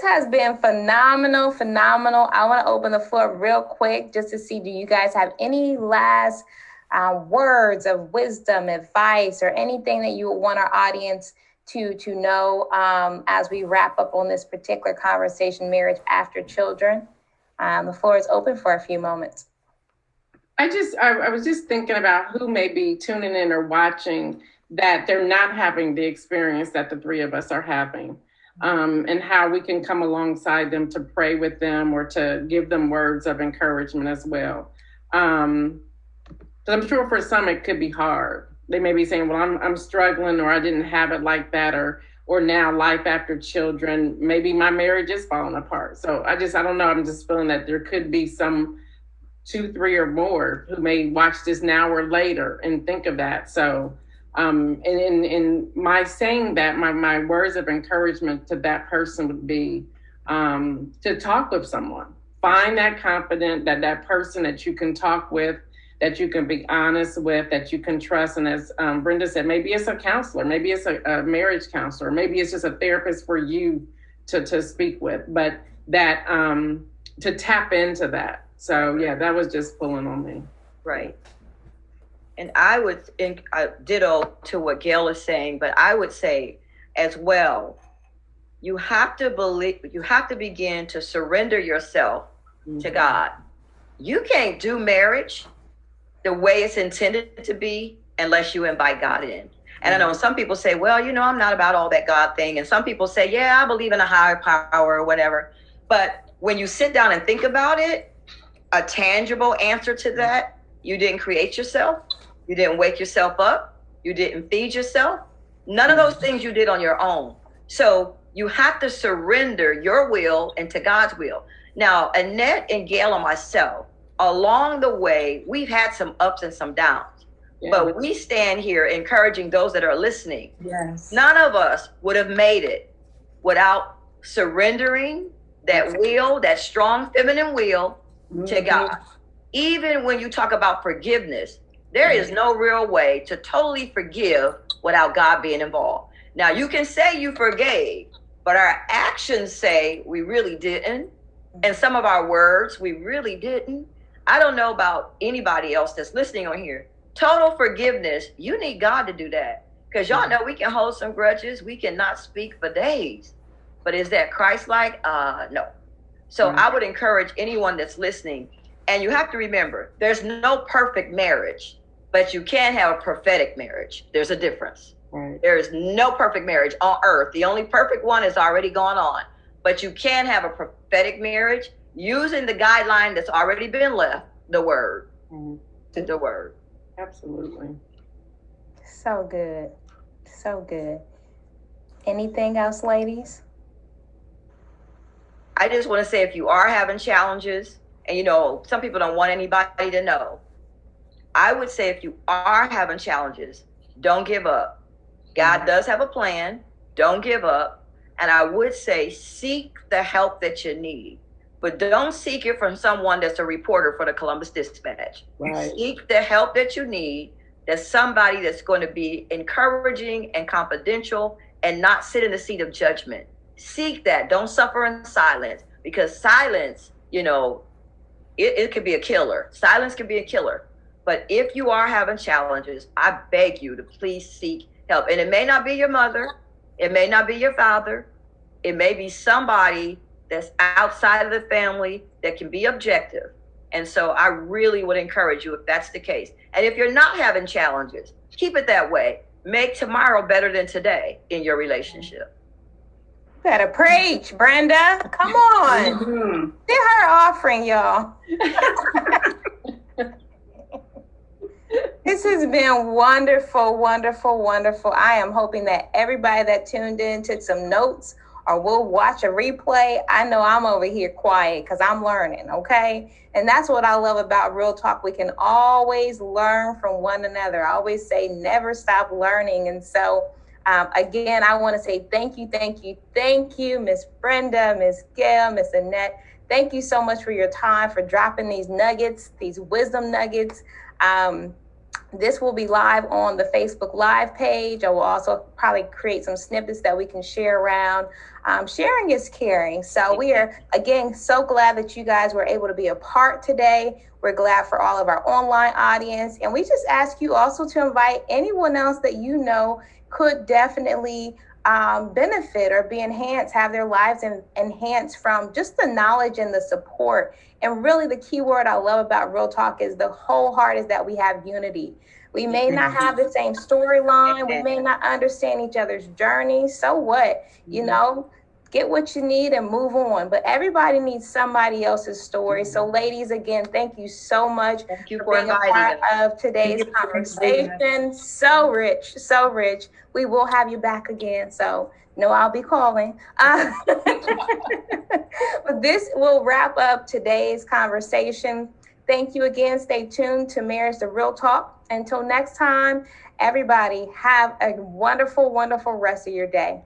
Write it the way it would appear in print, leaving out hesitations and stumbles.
this has been phenomenal. I want to open the floor real quick just to see, do you guys have any last words of wisdom, advice, or anything that you would want our audience to know as we wrap up on this particular conversation, marriage after children? The floor is open for a few moments. I was just thinking about who may be tuning in or watching that they're not having the experience that the three of us are having, and how we can come alongside them to pray with them or to give them words of encouragement as well. But I'm sure for some it could be hard. They may be saying, "Well, I'm struggling, or I didn't have it like that, or now life after children, maybe my marriage is falling apart." So I don't know. I'm just feeling that there could be some 2, 3, or more who may watch this now or later and think of that. So, and in my saying that, my words of encouragement to that person would be to talk with someone. Find that confident, that person that you can talk with, that you can be honest with, that you can trust. And as Brenda said, maybe it's a counselor, maybe it's a marriage counselor, maybe it's just a therapist for you to speak with, but that to tap into that. So yeah, that was just pulling on me. Right. And I would think, ditto to what Gail is saying, but I would say as well, you have to begin to surrender yourself to God. You can't do marriage the way it's intended to be unless you invite God in. And I know some people say, well, I'm not about all that God thing. And some people say, yeah, I believe in a higher power or whatever. But when you sit down and think about it, a tangible answer to that, you didn't create yourself. You didn't wake yourself up. You didn't feed yourself. None of those things you did on your own. So you have to surrender your will into God's will. Now, Annette and Gail and myself, along the way, we've had some ups and some downs. Yeah. But we stand here encouraging those that are listening. Yes. None of us would have made it without surrendering that will, that strong feminine will to God. Even when you talk about forgiveness, there is no real way to totally forgive without God being involved. Now, you can say you forgave, but our actions say we really didn't. And some of our words, we really didn't. I don't know about anybody else that's listening on here. Total forgiveness, you need God to do that. Because y'all know we can hold some grudges. We cannot speak for days. But is that Christ-like? No. So I would encourage anyone that's listening. And you have to remember, there's no perfect marriage, but you can have a prophetic marriage. There's a difference. Right. There is no perfect marriage on earth. The only perfect one is already gone on. But you can have a prophetic marriage using the guideline that's already been left, the word. To the word. Absolutely. So good. So good. Anything else, ladies? I just want to say, if you are having challenges, and some people don't want anybody to know, I would say if you are having challenges, don't give up. God does have a plan. Don't give up. And I would say seek the help that you need. But don't seek it from someone that's a reporter for the Columbus Dispatch. Right. Seek the help that you need. That's somebody that's going to be encouraging and confidential and not sit in the seat of judgment. Seek that. Don't suffer in silence, because silence, it could be a killer. Silence can be a killer. But if you are having challenges, I beg you to please seek help. And it may not be your mother. It may not be your father. It may be somebody that's outside of the family that can be objective. And so I really would encourage you, if that's the case. And if you're not having challenges, keep it that way. Make tomorrow better than today in your relationship. Better preach, Brenda. Come on. Get her offering, y'all. This has been wonderful, wonderful, wonderful. I am hoping that everybody that tuned in took some notes or will watch a replay. I know I'm over here quiet because I'm learning, okay? And that's what I love about Real Talk. We can always learn from one another. I always say never stop learning. And so, again, I want to say thank you, Miss Brenda, Miss Gail, Miss Annette. Thank you so much for your time, for dropping these nuggets, these wisdom nuggets. This will be live on the Facebook Live page. I will also probably create some snippets that we can share around. Sharing is caring. So we are, again, so glad that you guys were able to be a part today. We're glad for all of our online audience. And we just ask you also to invite anyone else that you know could definitely benefit or be enhanced, have their lives enhanced from just the knowledge and the support. And really the key word I love about Real Talk is the whole heart is that we have unity. We may not have the same storyline. We may not understand each other's journey. So what? You know, get what you need and move on. But everybody needs somebody else's story. So ladies, again, thank you so much for being a part of today's conversation. So rich, so rich. We will have you back again. So no, I'll be calling. But this will wrap up today's conversation. Thank you again. Stay tuned to Marriage the Real Talk. Until next time, everybody have a wonderful, wonderful rest of your day.